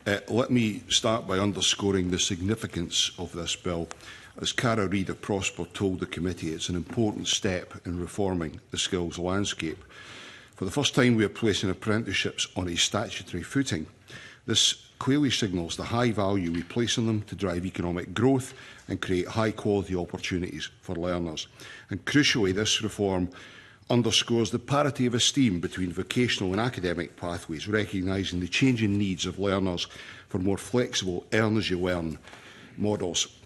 Let me start by underscoring the significance of this bill. As Cara Reid of Prosper told the committee, it's an important step in reforming the skills landscape. For the first time, we are placing apprenticeships on a statutory footing. This clearly signals the high value we place on them to drive economic growth and create high-quality opportunities for learners. And crucially, this reform underscores the parity of esteem between vocational and academic pathways, recognising the changing needs of learners for more flexible earn-as-you-learn models.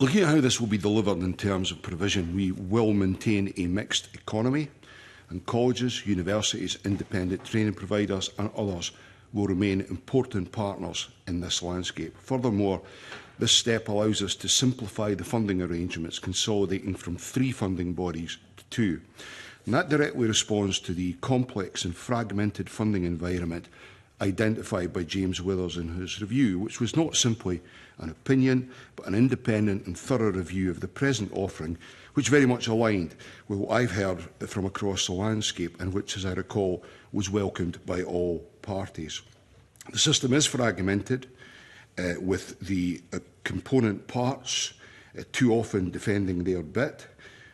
Looking at how this will be delivered in terms of provision, we will maintain a mixed economy, and colleges, universities, independent training providers and others will remain important partners in this landscape. Furthermore, this step allows us to simplify the funding arrangements, consolidating from 3 funding bodies to 2. And that directly responds to the complex and fragmented funding environment identified by James Withers in his review, which was not simply an opinion, but an independent and thorough review of the present offering, which very much aligned with what I've heard from across the landscape and which, as I recall, was welcomed by all parties. The system is fragmented with the component parts too often defending their bit.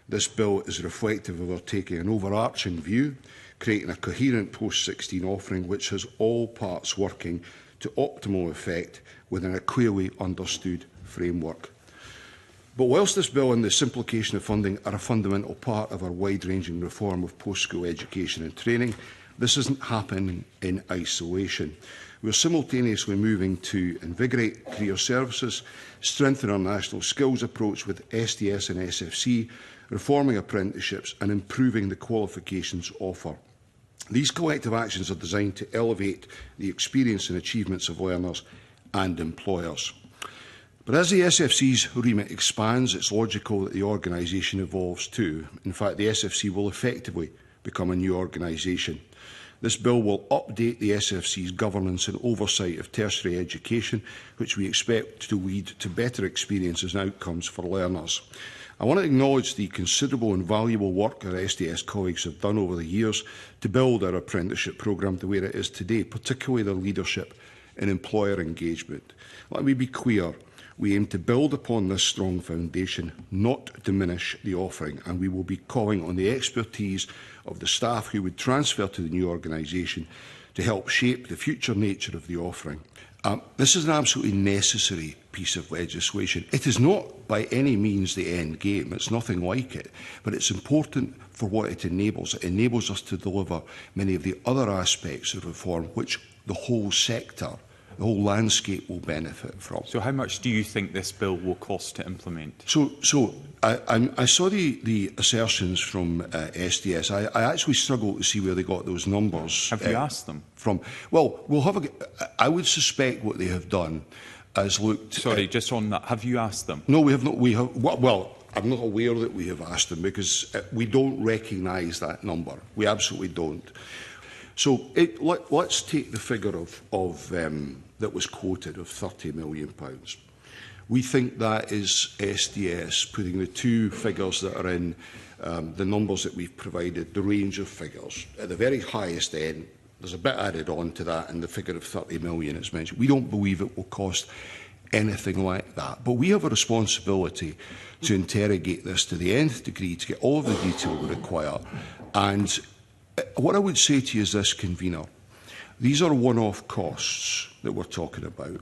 This bill is reflective of our taking an overarching view, creating a coherent post-16 offering which has all parts working to optimal effect within a clearly understood framework. But whilst this bill and the simplification of funding are a fundamental part of our wide-ranging reform of post-school education and training, this isn't happening in isolation. We are simultaneously moving to invigorate career services, strengthen our national skills approach with SDS and SFC, reforming apprenticeships and improving the qualifications offer. These collective actions are designed to elevate the experience and achievements of learners and employers. But as the SFC's remit expands, it's logical that the organisation evolves too. In fact, the SFC will effectively become a new organisation. This bill will update the SFC's governance and oversight of tertiary education, which we expect to lead to better experiences and outcomes for learners. I want to acknowledge the considerable and valuable work our SDS colleagues have done over the years to build our apprenticeship programme to where it is today, particularly their leadership in employer engagement. Let me be clear. We aim to build upon this strong foundation, not diminish the offering, and we will be calling on the expertise of the staff who would transfer to the new organisation to help shape the future nature of the offering. This is an absolutely necessary piece of legislation. It is not by any means the end game. It's nothing like it, but it's important for what it enables. It enables us to deliver many of the other aspects of reform which the whole sector, the whole landscape will benefit from. So how much do you think this bill will cost to implement? I saw the assertions from SDS. I actually struggle to see where they got those numbers. Have you asked them? Well, we'll have I would suspect what they have done is looked... Sorry, just on that, have you asked them? No, we have not. We have. Well, I'm not aware that we have asked them because we don't recognise that number. We absolutely don't. So let's take the figure of that was quoted of £30 million. We think that is SDS putting the 2 figures that are in the numbers that we've provided, the range of figures. At the very highest end, there's a bit added on to that in the figure of 30 million it's mentioned. We don't believe it will cost anything like that. But we have a responsibility to interrogate this to the nth degree, to get all of the detail we require. And what I would say to you is this, Convener. These are one-off costs that we're talking about.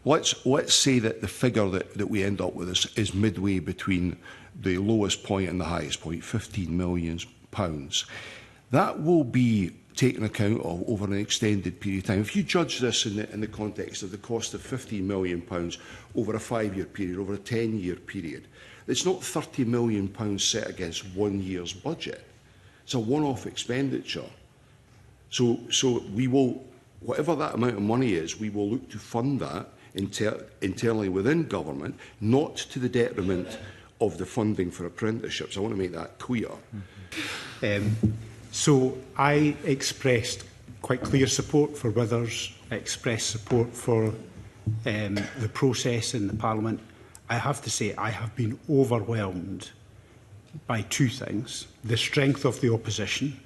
Let's say that the figure that we end up with is midway between the lowest point and the highest point, £15 million. That will be taken account of over an extended period of time. If you judge this in the context of the cost of £15 million over a 5-year period, over a 10-year period, it's not £30 million set against 1 year's budget. It's a one-off expenditure. So we will, whatever that amount of money is, we will look to fund that internally within government, not to the detriment of the funding for apprenticeships. I want to make that clear. So I expressed quite clear support for Withers, I expressed support for the process in the Parliament. I have to say I have been overwhelmed by 2 things: the strength of the opposition,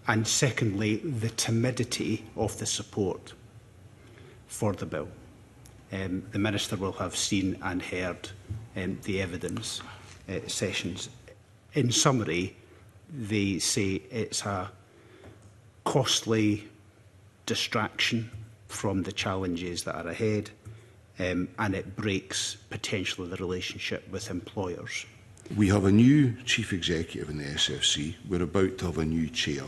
and secondly, the timidity of the support. for the bill. The Minister will have seen and heard the evidence sessions. In summary, they say it's a costly distraction from the challenges that are ahead, and it breaks potentially the relationship with employers. We have a new Chief Executive in the SFC. We're about to have a new Chair.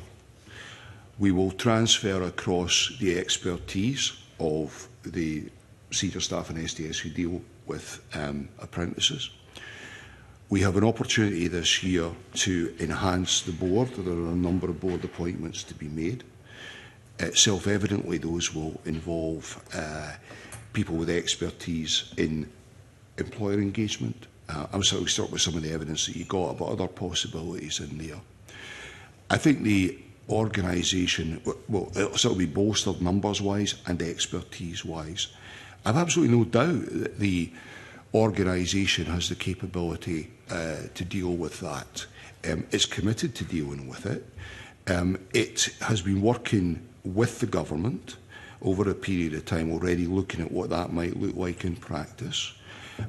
We will transfer across the expertise of the senior staff in SDS who deal with apprentices. We have an opportunity this year to enhance the board. There are a number of board appointments to be made. Self-evidently, those will involve people with expertise in employer engagement. I'm sorry, we start with some of the evidence that you got about other possibilities in there. I think the organisation will sort of be bolstered numbers-wise and expertise-wise. I've absolutely no doubt that the organisation has the capability to deal with that. It's committed to dealing with it. It has been working with the government over a period of time already, looking at what that might look like in practice.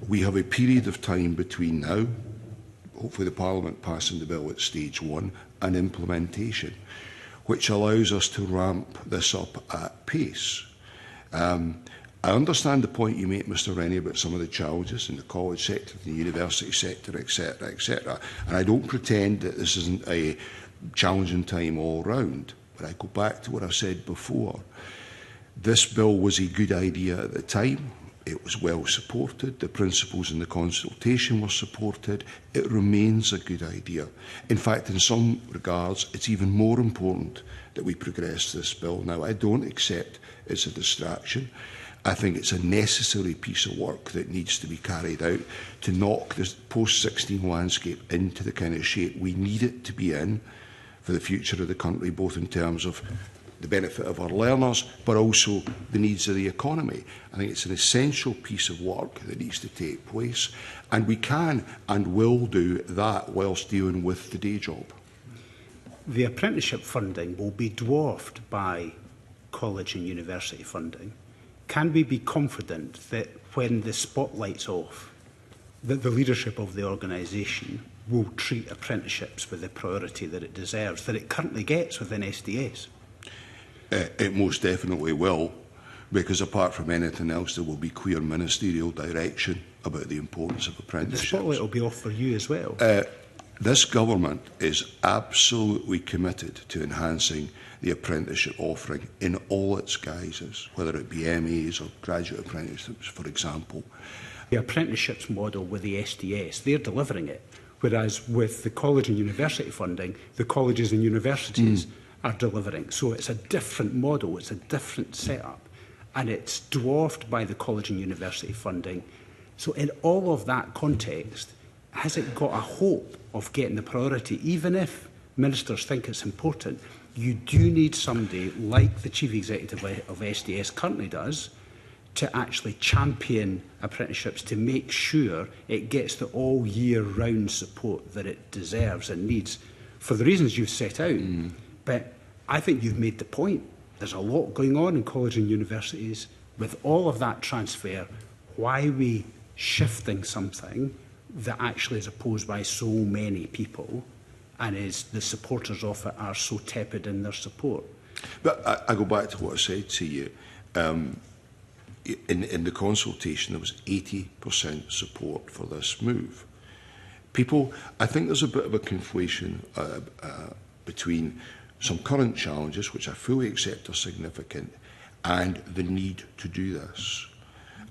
We have a period of time between now, hopefully the Parliament passing the bill at stage 1, and implementation, which allows us to ramp this up at pace. I understand the point you make, Mr Rennie, about some of the challenges in the college sector, the university sector, etc., etc. And I don't pretend that this isn't a challenging time all round. But I go back to what I've said before. This bill was a good idea at the time. It was well supported. The principles in the consultation were supported. It remains a good idea. In fact, in some regards, it's even more important that we progress this bill now. I don't accept it's a distraction. I think it's a necessary piece of work that needs to be carried out to knock this post-16 landscape into the kind of shape we need it to be in for the future of the country, both in terms of the benefit of our learners, but also the needs of the economy. I think it's an essential piece of work that needs to take place, and we can and will do that whilst dealing with the day job. The apprenticeship funding will be dwarfed by college and university funding. Can we be confident that when the spotlight's off, that the leadership of the organisation will treat apprenticeships with the priority that it deserves, that it currently gets within SDS? It most definitely will, because apart from anything else, there will be clear ministerial direction about the importance of apprenticeships. The spotlight will be off for you as well. This government is absolutely committed to enhancing the apprenticeship offering in all its guises, whether it be MEs or graduate apprenticeships, for example. The apprenticeships model with the SDS, they're delivering it. Whereas with the college and university funding, the colleges and universities are delivering. So it's a different model, it's a different setup, and it's dwarfed by the college and university funding. So in all of that context, has it got a hope of getting the priority? Even if ministers think it's important, you do need somebody like the Chief Executive of SDS currently does to actually champion apprenticeships, to make sure it gets the all-year-round support that it deserves and needs, for the reasons you've set out. But I think you've made the point. There's a lot going on in college and universities. With all of that transfer, why are we shifting something that actually is opposed by so many people, and is the supporters of it are so tepid in their support? But I go back to what I said to you. In the consultation, there was 80% support for this move. People, I think there's a bit of a conflation between some current challenges, which I fully accept are significant, and the need to do this.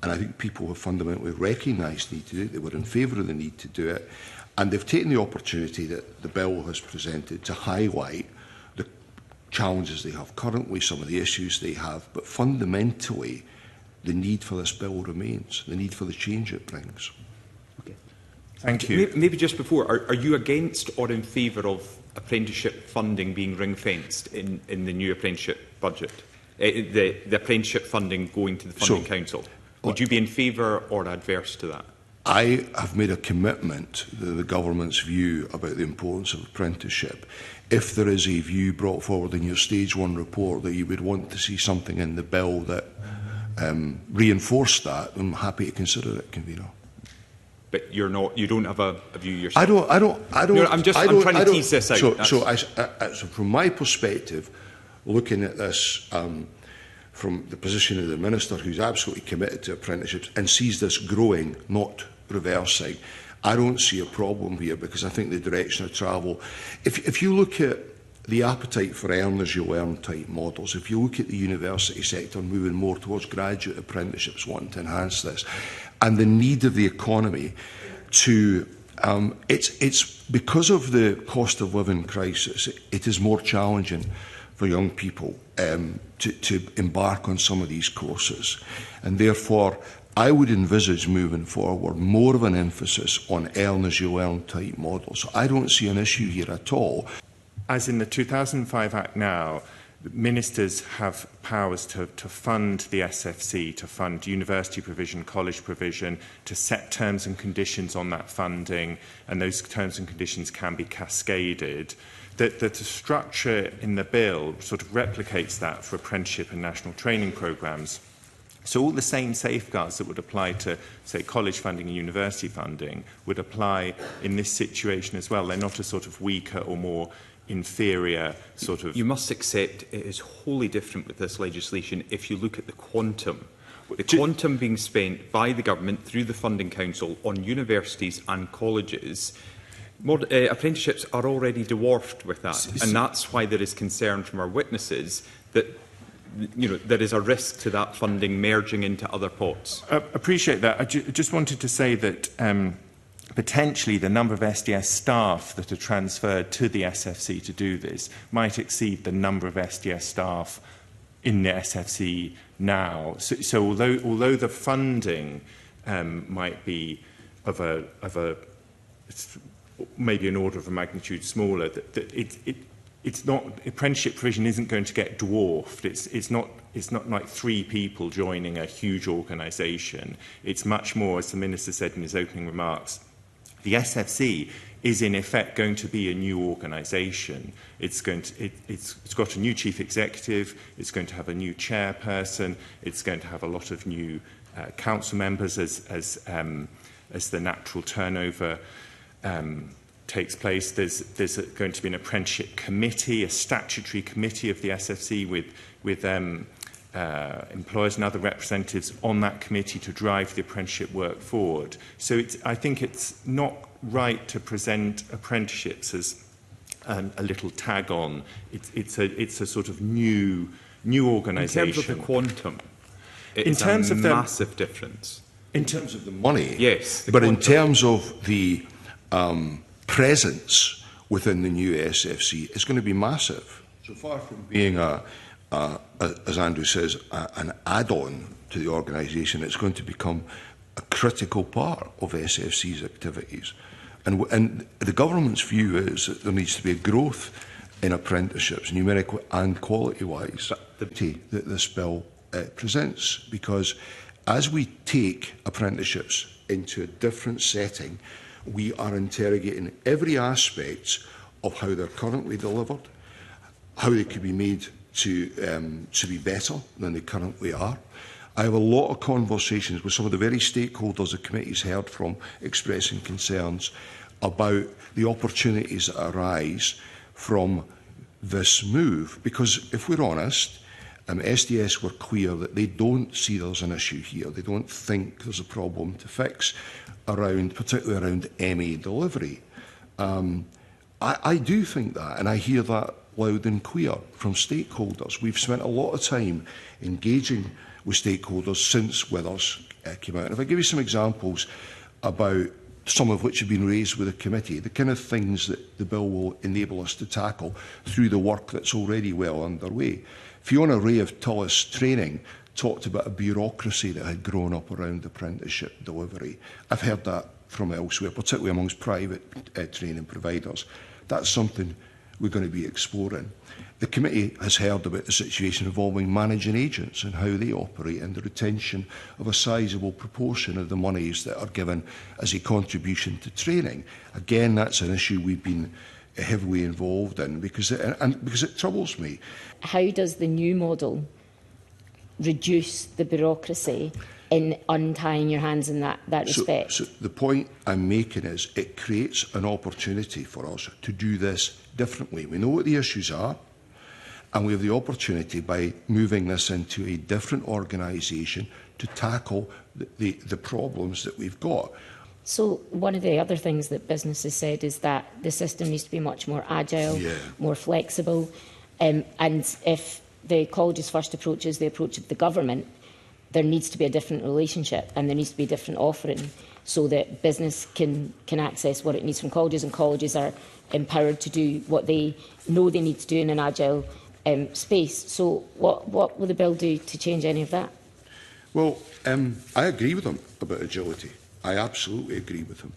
And I think people have fundamentally recognised the need to do it. They were in favour of the need to do it. And they've taken the opportunity that the bill has presented to highlight the challenges they have currently, some of the issues they have, but fundamentally, the need for this bill remains, the need for the change it brings. Okay. Thank you. Maybe just before, are you against or in favour of apprenticeship funding being ring-fenced in the new apprenticeship budget? The apprenticeship funding going to the Funding Council? Would you be in favour or adverse to that? I have made a commitment to the government's view about the importance of apprenticeship. If there is a view brought forward in your Stage 1 report that you would want to see something in the bill that reinforced that, I'm happy to consider it, Convener. But you're not. You don't have a view yourself. I don't. No, I'm trying to tease this out. So from my perspective, looking at this from the position of the Minister, who's absolutely committed to apprenticeships and sees this growing, not reversing, I don't see a problem here, because I think the direction of travel, if you look at the appetite for earn-as-you-learn type models, if you look at the university sector moving more towards graduate apprenticeships, wanting to enhance this, and the need of the economy to, it's because of the cost of living crisis, it is more challenging for young people to embark on some of these courses. And therefore, I would envisage moving forward more of an emphasis on earn-as-you-learn type models. So I don't see an issue here at all. As in the 2005 Act now, ministers have powers to fund the SFC, to fund university provision, college provision, to set terms and conditions on that funding, and those terms and conditions can be cascaded. That the structure in the bill sort of replicates that for apprenticeship and national training programmes. So all the same safeguards that would apply to, say, college funding and university funding would apply in this situation as well. They're not a sort of weaker or more inferior sort of... You must accept it is wholly different with this legislation if you look at the quantum. The quantum being spent by the government through the Funding Council on universities and colleges, apprenticeships are already dwarfed with that, and that's why there is concern from our witnesses that there is a risk to that funding merging into other pots. Appreciate that. I just wanted to say that potentially the number of SDS staff that are transferred to the SFC to do this might exceed the number of SDS staff in the SFC now. So although the funding might be of a maybe an order of a magnitude smaller, it's not, apprenticeship provision isn't going to get dwarfed. It's not like 3 people joining a huge organisation. It's much more, as the Minister said in his opening remarks, the SFC is in effect going to be a new organisation. It's got a new chief executive, it's going to have a new chairperson, it's going to have a lot of new council members as the natural turnover takes place. There's going to be an apprenticeship committee, a statutory committee of the SFC with employers and other representatives on that committee to drive the apprenticeship work forward. So I think it's not right to present apprenticeships as a little tag on. It's a sort of new organisation. In terms of the quantum, it's a massive difference. In terms of the money, yes, but in terms of the presence within the new SFC, it's going to be massive. So far from being as Andrew says, an add-on to the organisation, it's going to become a critical part of SFC's activities. And the government's view is that there needs to be a growth in apprenticeships, numerically and quality-wise, that this bill presents. Because as we take apprenticeships into a different setting, we are interrogating every aspect of how they're currently delivered, how they could be made to be better than they currently are. I have a lot of conversations with some of the very stakeholders the committee's heard from expressing concerns about the opportunities that arise from this move. Because if we're honest, SDS were clear that they don't see there's an issue here. They don't think there's a problem to fix, particularly around MA delivery. I do think that, and I hear that loud and clear from stakeholders. We've spent a lot of time engaging with stakeholders since Withers came out. And if I give you some examples about some of which have been raised with the committee, the kind of things that the bill will enable us to tackle through the work that's already well underway. Fiona Ray of Tullis Training talked about a bureaucracy that had grown up around apprenticeship delivery. I've heard that from elsewhere, particularly amongst private training providers. That's something we're going to be exploring. The committee has heard about the situation involving managing agents and how they operate and the retention of a sizable proportion of the monies that are given as a contribution to training. Again, that's an issue we've been heavily involved in because it troubles me. How does the new model reduce the bureaucracy in untying your hands in that respect? So the point I'm making is it creates an opportunity for us to do this differently. We know what the issues are, and we have the opportunity by moving this into a different organisation to tackle the problems that we've got. So one of the other things that business has said is that the system needs to be much more agile, more flexible, and if the college's first approach is the approach of the government, there needs to be a different relationship and there needs to be a different offering so that business can access what it needs from colleges, and colleges are empowered to do what they know they need to do in an agile space. So what will the bill do to change any of that? Well, I agree with him about agility. I absolutely agree with him.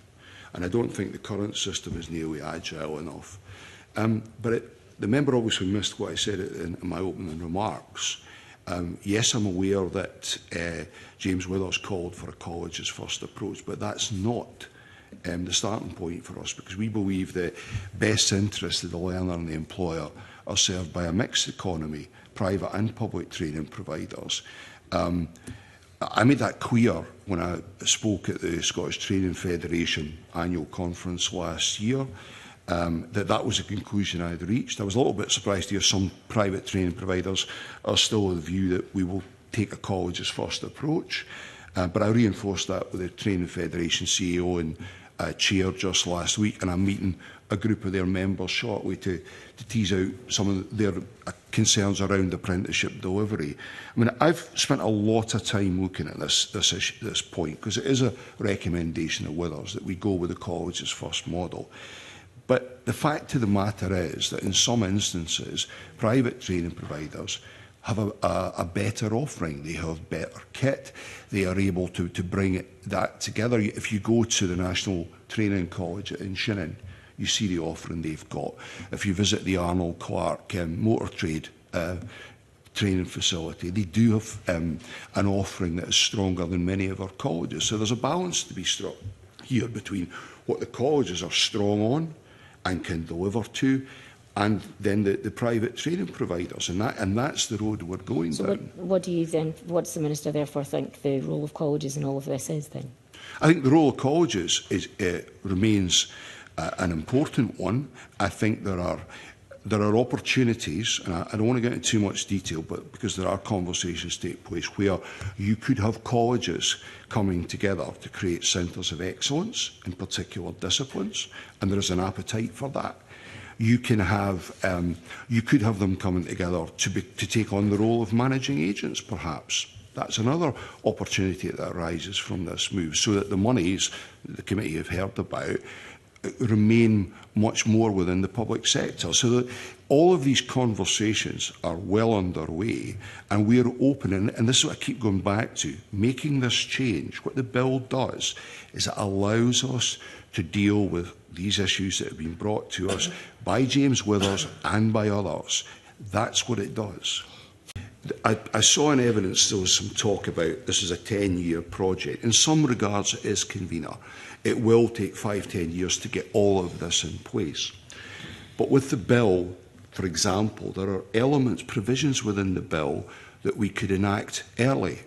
And I don't think the current system is nearly agile enough. But the member obviously missed what I said in my opening remarks. Yes, I'm aware that James Withers called for a college's first approach, but that's not the starting point for us, because we believe the best interests of the learner and the employer are served by a mixed economy, private and public training providers. I made that clear when I spoke at the Scottish Training Federation annual conference last year, that was a conclusion I had reached. I was a little bit surprised to hear some private training providers are still of the view that we will take a college's first approach. But I reinforced that with the Training Federation CEO and chair just last week, and I'm meeting a group of their members shortly to tease out some of their concerns around apprenticeship delivery. I mean, I've spent a lot of time looking at this point, because it is a recommendation of Withers that we go with the college's first model. But the fact of the matter is that in some instances, private training providers have a better offering. They have better kit. They are able to bring that together. If you go to the National Training College in Shinnon, you see the offering they've got. If you visit the Arnold Clark Motor Trade training facility, they do have an offering that is stronger than many of our colleges. So there's a balance to be struck here between what the colleges are strong on and can deliver to, and then the private training providers, and that's the road we're going down. What do you then? What does the Minister therefore think the role of colleges in all of this is then? I think the role of colleges remains an important one. I think there are opportunities, and I don't want to get into too much detail, but because there are conversations take place where you could have colleges coming together to create centres of excellence in particular disciplines, and there is an appetite for that. You could have them coming together to take on the role of managing agents, perhaps. That's another opportunity that arises from this move, so that the monies that the committee have heard about remain much more within the public sector. So that all of these conversations are well underway, and we're open, and this is what I keep going back to, making this change. What the bill does is it allows us to deal with these issues that have been brought to us by James Withers and by others. That's what it does. I saw in evidence there was some talk about this is a 10-year project. In some regards it is, convener. It will take 5-10 years to get all of this in place. But with the bill, for example, there are elements, provisions within the bill that we could enact early,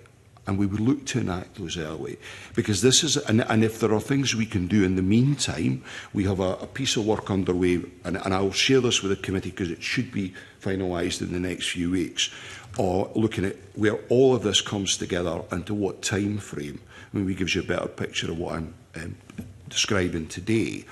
and we would look to enact those early, because this is, and if there are things we can do in the meantime, we have a piece of work underway, and I will share this with the committee because it should be finalised in the next few weeks, or looking at where all of this comes together and to what time frame. Maybe gives you a better picture of what I'm describing today,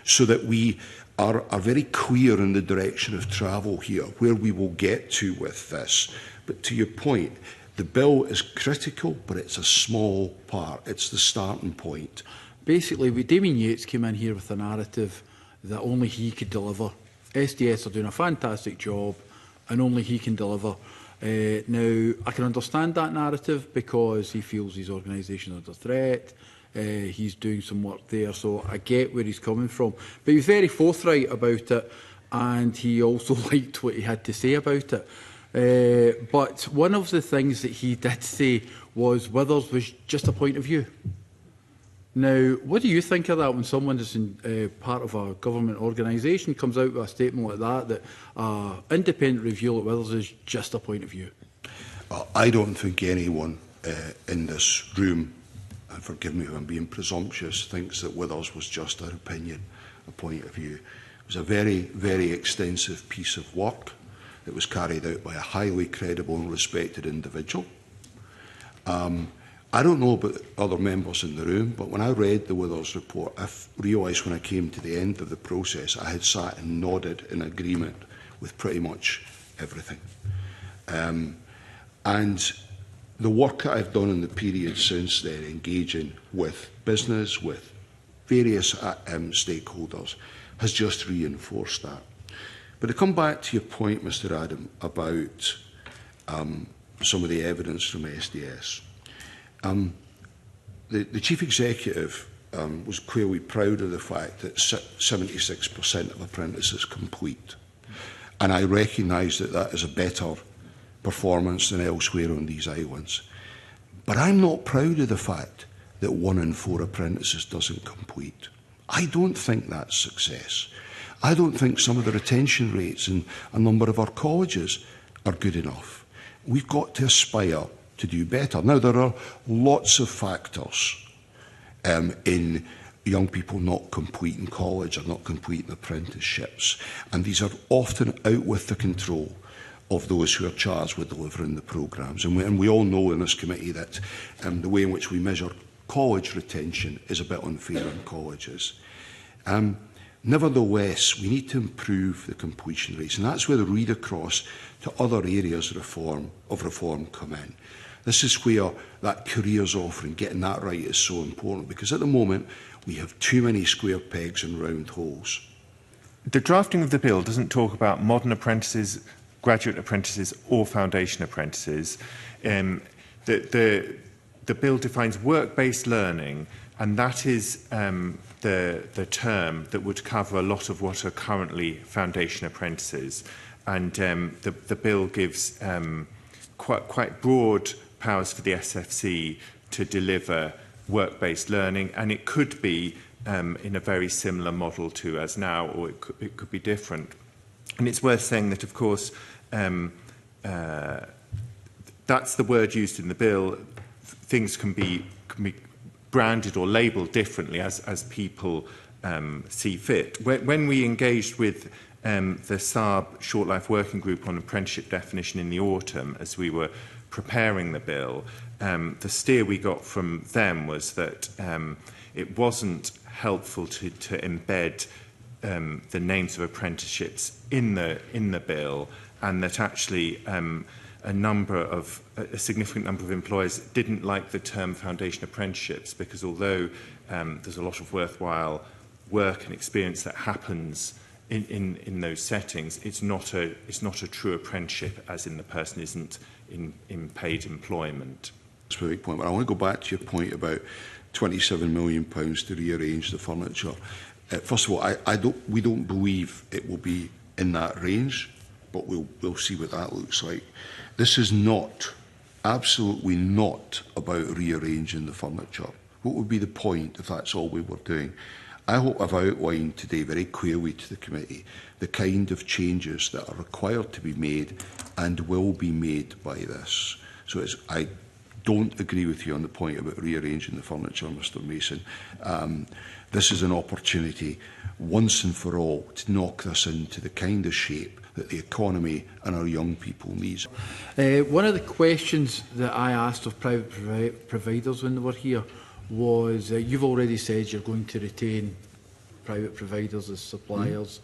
so that we are very clear in the direction of travel here, where we will get to with this. But to your point, the bill is critical, but it's a small part. It's the starting point. Basically, Damien Yates came in here with a narrative that only he could deliver. SDS are doing a fantastic job, and only he can deliver. Now, I can understand that narrative because he feels his organisation is under threat. He's doing some work there, so I get where he's coming from. But he was very forthright about it, and he also liked what he had to say about it. But one of the things that he did say was Withers was just a point of view. Now, what do you think of that when someone is part of a government organisation comes out with a statement like that, that independent review at Withers is just a point of view? Well, I don't think anyone in this room, and forgive me if I'm being presumptuous, thinks that Withers was just an opinion, a point of view. It was a very, very extensive piece of work that was carried out by a highly credible and respected individual. I don't know about other members in the room, but when I read the Withers report, I realised when I came to the end of the process, I had sat and nodded in agreement with pretty much everything. And the work that I've done in the period since then, engaging with business, with various stakeholders, has just reinforced that. But to come back to your point, Mr Adam, about some of the evidence from SDS, the Chief Executive was clearly proud of the fact that 76% of apprentices complete. And I recognise that that is a better performance than elsewhere on these islands. But I'm not proud of the fact that 1 in 4 apprentices doesn't complete. I don't think that's success. I don't think some of the retention rates in a number of our colleges are good enough. We've got to aspire to do better. Now, there are lots of factors in young people not completing college or not completing apprenticeships, and these are often out with the control of those who are charged with delivering the programmes. And we all know in this committee that the way in which we measure college retention is a bit unfair in colleges. Nevertheless, we need to improve the completion rates, and that's where the read across to other areas of reform come in. This is where that careers offering, getting that right, is so important, because at the moment we have too many square pegs and round holes. The drafting of the bill doesn't talk about modern apprentices, graduate apprentices or foundation apprentices. The bill defines work-based learning, and that is the term that would cover a lot of what are currently foundation apprentices. And the bill gives quite broad powers for the SFC to deliver work-based learning, and it could be in a very similar model to as now, or it could be different. And it's worth saying that, of course, that's the word used in the bill. Things can be branded or labelled differently as people see fit. When we engaged with the SARB Short Life Working Group on apprenticeship definition in the autumn, as we were preparing the bill, the steer we got from them was that it wasn't helpful to embed the names of apprenticeships in the bill, and that actually a significant number of employers didn't like the term foundation apprenticeships, because although there's a lot of worthwhile work and experience that happens in those settings, it's not a true apprenticeship, as in the person isn't in paid employment. That's a big point. But I want to go back to your point about £27 million to rearrange the furniture. First of all, we don't believe it will be in that range, but we'll see what that looks like. This is not, absolutely not, about rearranging the furniture. What would be the point if that's all we were doing? I hope I've outlined today very clearly to the committee the kind of changes that are required to be made and will be made by this. So I don't agree with you on the point about rearranging the furniture, Mr Mason. This is an opportunity, once and for all, to knock this into the kind of shape that the economy and our young people needs. One of the questions that I asked of private providers when they were here was, you've already said you're going to retain private providers as suppliers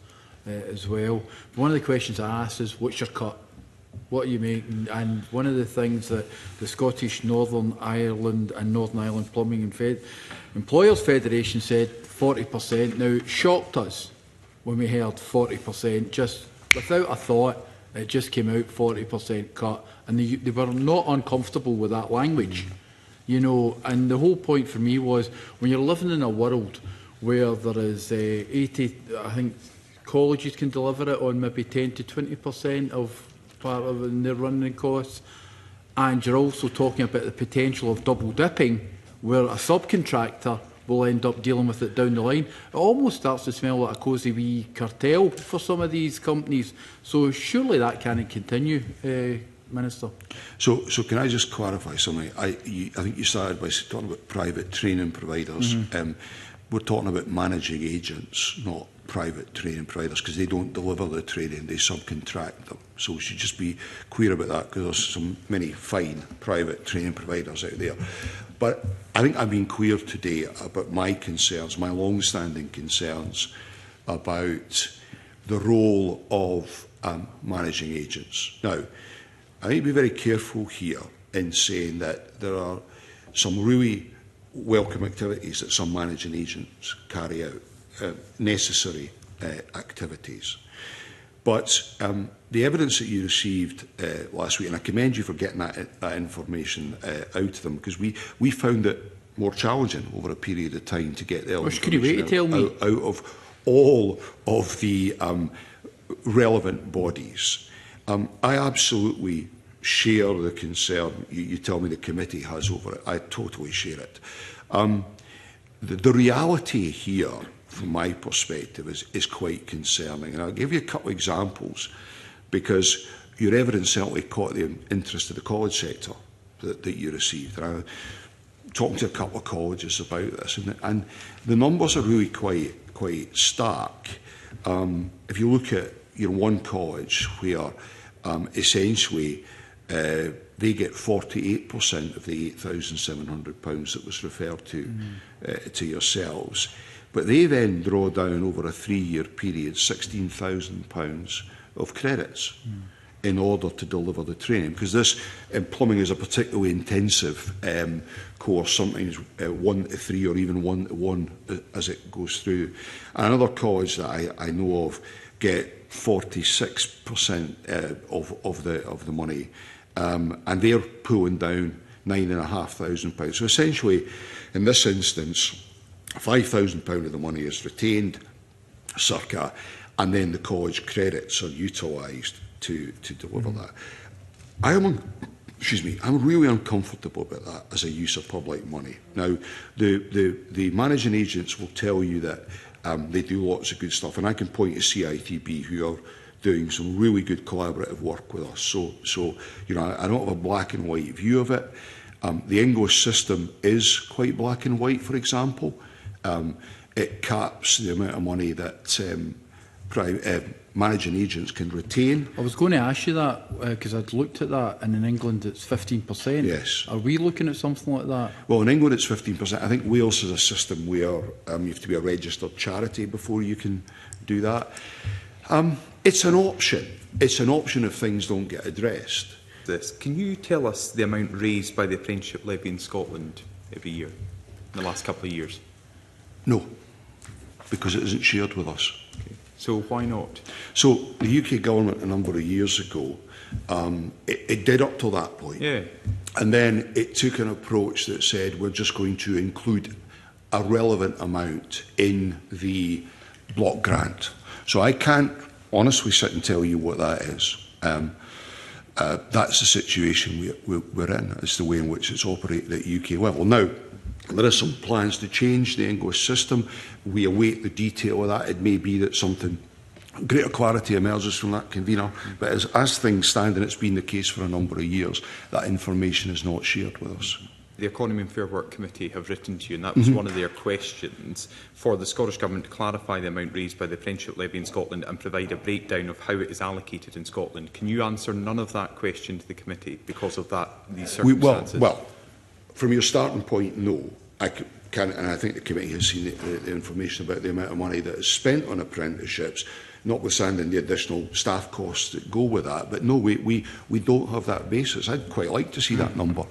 as well. One of the questions I asked is, what's your cut? What are you making? And one of the things that the Scottish, Northern Ireland and Northern Ireland Plumbing and Employers Federation said 40%. Now, it shocked us when we heard 40%, just without a thought. It just came out 40% cut, and they were not uncomfortable with that language. You know, and the whole point for me was, when you're living in a world where there is 80, I think colleges can deliver it on maybe 10 to 20% of part of their running costs, and you're also talking about the potential of double dipping, where a subcontractor will end up dealing with it down the line. It almost starts to smell like a cosy wee cartel for some of these companies. So surely that can't continue, Minister. So can I just clarify something? I think you started by talking about private training providers. We're talking about managing agents, not private training providers, because they don't deliver the training, they subcontract them. So we should just be clear about that, because there's many fine private training providers out there. But I think I've been clear today about my concerns, my long-standing concerns about the role of managing agents. Now, I need to be very careful here in saying that there are some really welcome activities that some managing agents carry out, necessary activities. But the evidence that you received last week, and I commend you for getting that information out of them, because we found it more challenging over a period of time to get the information out of all of the relevant bodies. I absolutely share the concern you tell me the committee has over it. I totally share it. The reality here, from my perspective, is quite concerning. And I'll give you a couple of examples, because your evidence certainly caught the interest of the college sector that you received. And I'm talking to a couple of colleges about this, and the numbers are really quite stark. If you look at one college where essentially they get 48% of the £8,700 that was referred to yourselves, but they then draw down over a 3-year period £16,000 of credits in order to deliver the training, because this plumbing is a particularly intensive course, sometimes 1 to 3 or even 1 to 1 as it goes through. And another college that I know of get 46% of the money, and they're pulling down £9,500. So essentially, in this instance, £5,000 of the money is retained, circa, and then the college credits are utilised to deliver that. I'm really uncomfortable about that as a use of public money. Now, the managing agents will tell you that they do lots of good stuff, and I can point to CITB, who are doing some really good collaborative work with us. So I don't have a black and white view of it. The English system is quite black and white, for example. It caps the amount of money that managing agents can retain. I was going to ask you that, because I'd looked at that, and in England it's 15%. Yes. Are we looking at something like that? Well, in England it's 15%. I think Wales has a system where you have to be a registered charity before you can do that. It's an option. It's an option if things don't get addressed. Can you tell us the amount raised by the apprenticeship levy in Scotland every year, in the last couple of years? No, because it isn't shared with us. Okay. So why not? So the UK government a number of years ago, it did up to that point. Yeah. And then it took an approach that said we're just going to include a relevant amount in the block grant. So I can't honestly sit and tell you what that is. That's the situation we're in. It's the way in which it's operated at UK level. Now, there are some plans to change the English system. We await the detail of that. It may be that something greater clarity emerges from that, convener. But as things stand, and it's been the case for a number of years, that information is not shared with us. The Economy and Fair Work Committee have written to you, and that was one of their questions, for the Scottish Government to clarify the amount raised by the apprenticeship levy in Scotland and provide a breakdown of how it is allocated in Scotland. Can you answer none of that question to the committee because of these circumstances? Well, from your starting point, no. I can, and I think the committee has seen the information about the amount of money that is spent on apprenticeships, notwithstanding the additional staff costs that go with that. But no, we don't have that basis. I'd quite like to see that number.